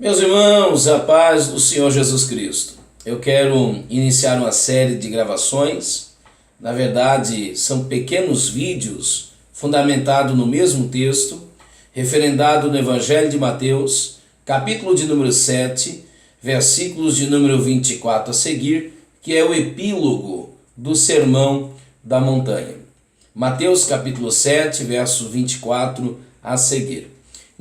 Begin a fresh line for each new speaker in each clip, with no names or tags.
Meus irmãos, a paz do Senhor Jesus Cristo. Eu quero iniciar uma série de gravações. Na verdade, são pequenos vídeos fundamentados no mesmo texto, referendado no Evangelho de Mateus, capítulo de número 7, versículos de número 24 a seguir, que é o epílogo do Sermão da Montanha. Mateus capítulo 7, verso 24 a seguir.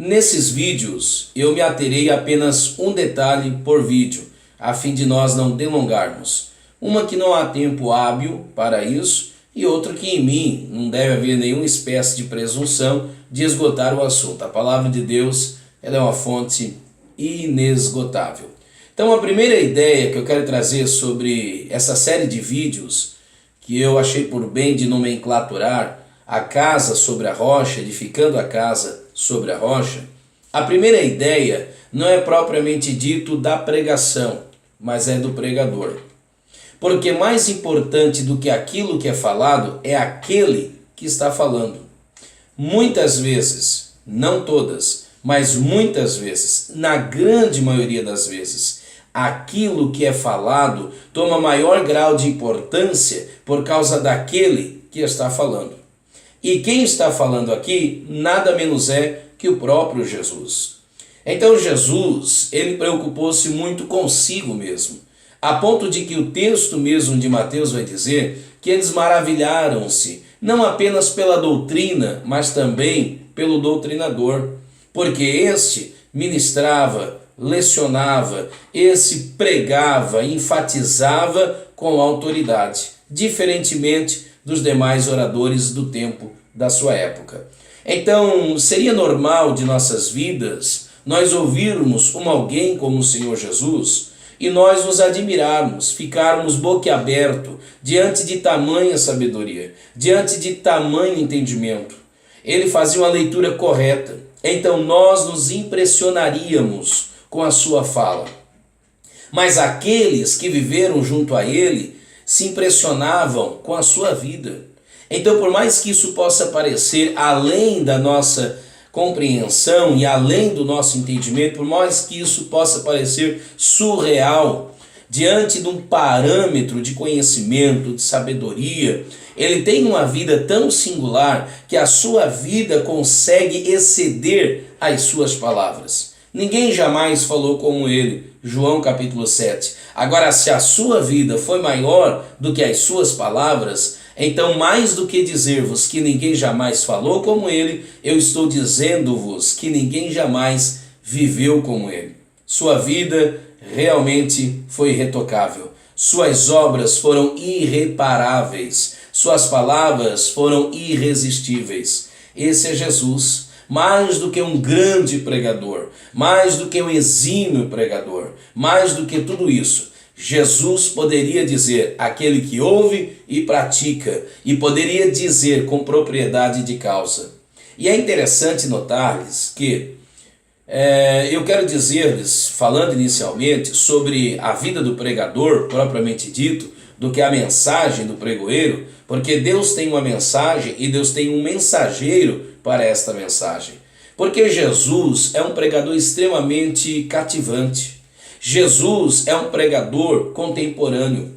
Nesses vídeos eu me aterei a apenas um detalhe por vídeo, a fim de nós não delongarmos. Uma que não há tempo hábil para isso e outra que em mim não deve haver nenhuma espécie de presunção de esgotar o assunto. A palavra de Deus, ela é uma fonte inesgotável. Então a primeira ideia que eu quero trazer sobre essa série de vídeos, que eu achei por bem de nomenclaturar a casa sobre a rocha, edificando a casa sobre a rocha, a primeira ideia não é propriamente dito da pregação, mas é do pregador. Porque mais importante do que aquilo que é falado é aquele que está falando. Muitas vezes, não todas, mas muitas vezes, na grande maioria das vezes, aquilo que é falado toma maior grau de importância por causa daquele que está falando. E quem está falando aqui nada menos é que o próprio Jesus. Então Jesus, ele preocupou-se muito consigo mesmo, a ponto de que o texto mesmo de Mateus vai dizer que eles maravilharam-se, não apenas pela doutrina, mas também pelo doutrinador, porque este ministrava, lecionava, esse pregava, enfatizava com autoridade, diferentemente dos demais oradores do tempo da sua época. Então, seria normal de nossas vidas nós ouvirmos alguém como o Senhor Jesus e nós nos admirarmos, ficarmos boquiaberto diante de tamanha sabedoria, diante de tamanho entendimento. Ele fazia uma leitura correta, então nós nos impressionaríamos com a sua fala. Mas aqueles que viveram junto a ele se impressionavam com a sua vida. Então, por mais que isso possa parecer além da nossa compreensão e além do nosso entendimento, por mais que isso possa parecer surreal, diante de um parâmetro de conhecimento, de sabedoria, ele tem uma vida tão singular que a sua vida consegue exceder as suas palavras. Ninguém jamais falou como ele. João capítulo 7. Agora, se a sua vida foi maior do que as suas palavras, então mais do que dizer-vos que ninguém jamais falou como ele, eu estou dizendo-vos que ninguém jamais viveu como ele. Sua vida realmente foi irretocável. Suas obras foram irreparáveis. Suas palavras foram irresistíveis. Esse é Jesus. Mais do que um grande pregador, mais do que um exímio pregador, mais do que tudo isso, Jesus poderia dizer aquele que ouve e pratica, e poderia dizer com propriedade de causa. E é interessante notar-lhes que eu quero dizer-lhes, falando inicialmente sobre a vida do pregador, propriamente dito, do que a mensagem do pregoeiro, porque Deus tem uma mensagem e Deus tem um mensageiro para esta mensagem. Porque Jesus é um pregador extremamente cativante. Jesus é um pregador contemporâneo.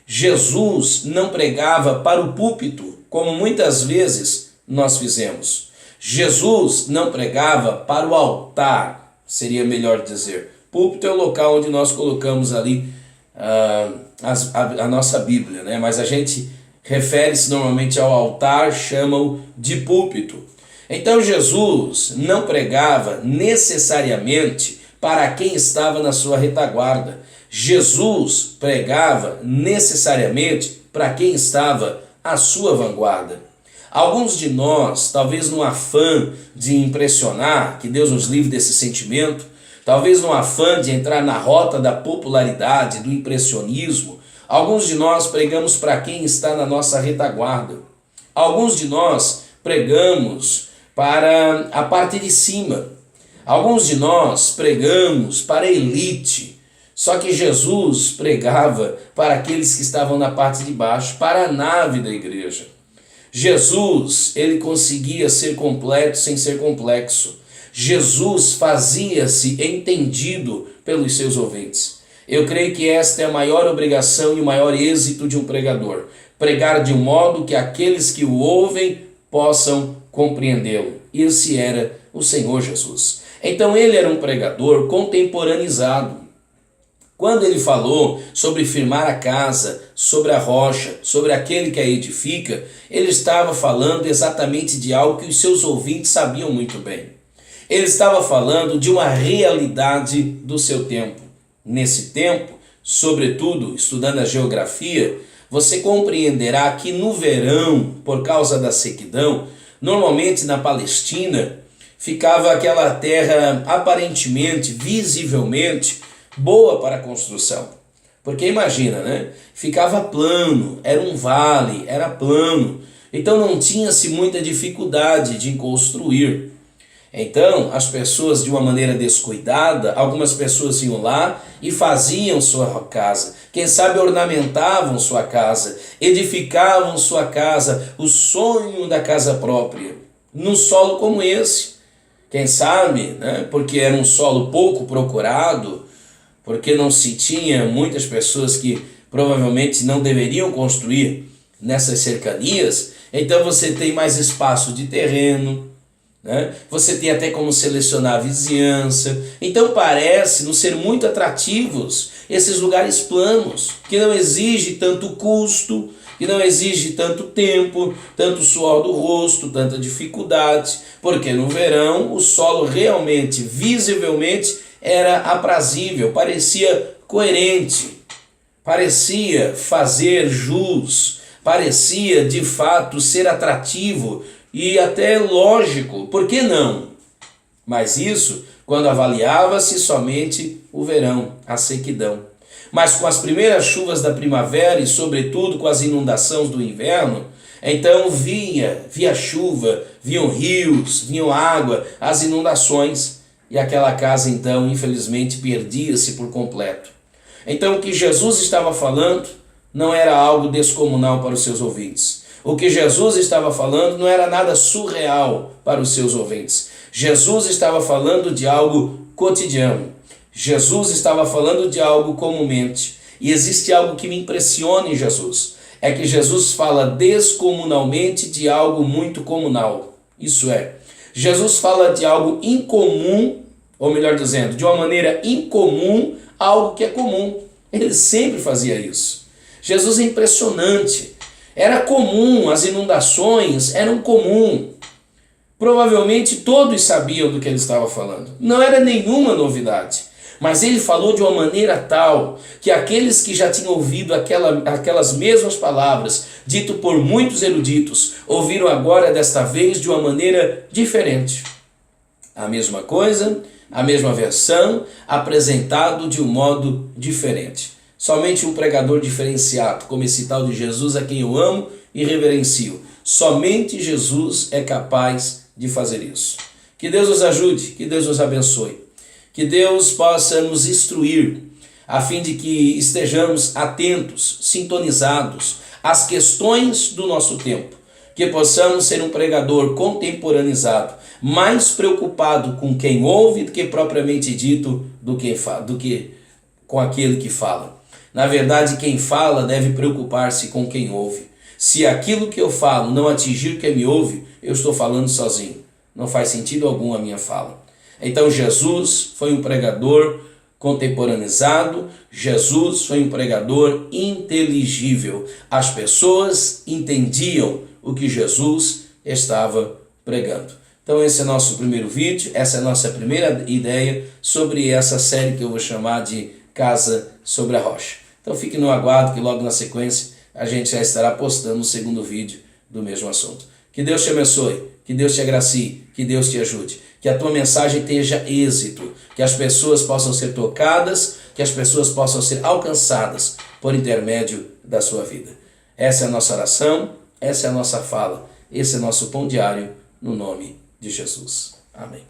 Jesus não pregava para o púlpito, como muitas vezes nós fizemos. Jesus não pregava para o altar, seria melhor dizer. Púlpito é o local onde nós colocamos ali a nossa Bíblia, né? Mas a gente refere-se normalmente ao altar, chama-o de púlpito. Então Jesus não pregava necessariamente para quem estava na sua retaguarda. Jesus pregava necessariamente para quem estava à sua vanguarda. Alguns de nós, talvez no afã de impressionar, que Deus nos livre desse sentimento, talvez no afã de entrar na rota da popularidade, do impressionismo, alguns de nós pregamos para quem está na nossa retaguarda. Alguns de nós pregamos para a parte de cima. Alguns de nós pregamos para a elite. Só que Jesus pregava para aqueles que estavam na parte de baixo, para a nave da igreja. Jesus, ele conseguia ser completo sem ser complexo. Jesus fazia-se entendido pelos seus ouvintes. Eu creio que esta é a maior obrigação e o maior êxito de um pregador. Pregar de um modo que aqueles que o ouvem possam compreendê-lo. Esse era o Senhor Jesus. Então ele era um pregador contemporaneizado. Quando ele falou sobre firmar a casa, sobre a rocha, sobre aquele que a edifica, ele estava falando exatamente de algo que os seus ouvintes sabiam muito bem. Ele estava falando de uma realidade do seu tempo. Nesse tempo, sobretudo estudando a geografia, você compreenderá que no verão, por causa da sequidão, normalmente na Palestina, ficava aquela terra aparentemente, visivelmente, boa para a construção. Porque imagina, né? Ficava plano, era um vale, era plano. Então não tinha-se muita dificuldade de construir. Então as pessoas, de uma maneira descuidada, algumas pessoas iam lá e faziam sua casa. Quem sabe ornamentavam sua casa, edificavam sua casa, o sonho da casa própria, num solo como esse. Quem sabe, né? Porque era um solo pouco procurado, porque não se tinha muitas pessoas que provavelmente não deveriam construir nessas cercanias, então você tem mais espaço de terreno, né? Você tem até como selecionar a vizinhança. Então parece não ser muito atrativos esses lugares planos, que não exige tanto custo, que não exige tanto tempo, tanto suor do rosto, tanta dificuldade, porque no verão o solo realmente, visivelmente, era aprazível, parecia coerente, parecia fazer jus, parecia de fato ser atrativo e até lógico, por que não? Mas isso quando avaliava-se somente o verão, a sequidão. Mas com as primeiras chuvas da primavera e sobretudo com as inundações do inverno, então via chuva, vinham rios, vinham água, as inundações. E aquela casa então, infelizmente, perdia-se por completo. Então o que Jesus estava falando não era algo descomunal para os seus ouvintes. O que Jesus estava falando não era nada surreal para os seus ouvintes. Jesus estava falando de algo cotidiano. Jesus estava falando de algo comumente. E existe algo que me impressiona em Jesus. É que Jesus fala descomunalmente de algo muito comunal. Isso é, Jesus fala de algo incomum, ou melhor dizendo, de uma maneira incomum, algo que é comum. Ele sempre fazia isso. Jesus é impressionante. Era comum, as inundações eram comum. Provavelmente todos sabiam do que ele estava falando. Não era nenhuma novidade. Mas ele falou de uma maneira tal que aqueles que já tinham ouvido aquelas mesmas palavras, dito por muitos eruditos, ouviram agora desta vez de uma maneira diferente. A mesma coisa, a mesma versão, apresentado de um modo diferente. Somente um pregador diferenciado, como esse tal de Jesus a quem eu amo e reverencio. Somente Jesus é capaz de fazer isso. Que Deus nos ajude, que Deus nos abençoe. Que Deus possa nos instruir, a fim de que estejamos atentos, sintonizados às questões do nosso tempo. Que possamos ser um pregador contemporaneizado, mais preocupado com quem ouve do que propriamente dito do que com aquele que fala. Na verdade, quem fala deve preocupar-se com quem ouve. Se aquilo que eu falo não atingir quem me ouve, eu estou falando sozinho. Não faz sentido algum a minha fala. Então Jesus foi um pregador contemporaneizado, Jesus foi um pregador inteligível. As pessoas entendiam o que Jesus estava pregando. Então esse é nosso primeiro vídeo, essa é a nossa primeira ideia sobre essa série que eu vou chamar de Casa sobre a Rocha. Então fique no aguardo que logo na sequência a gente já estará postando o segundo vídeo do mesmo assunto. Que Deus te abençoe, que Deus te agracie, que Deus te ajude. Que a tua mensagem tenha êxito, que as pessoas possam ser tocadas, que as pessoas possam ser alcançadas por intermédio da sua vida. Essa é a nossa oração, essa é a nossa fala, esse é nosso pão diário, no nome de Jesus. Amém.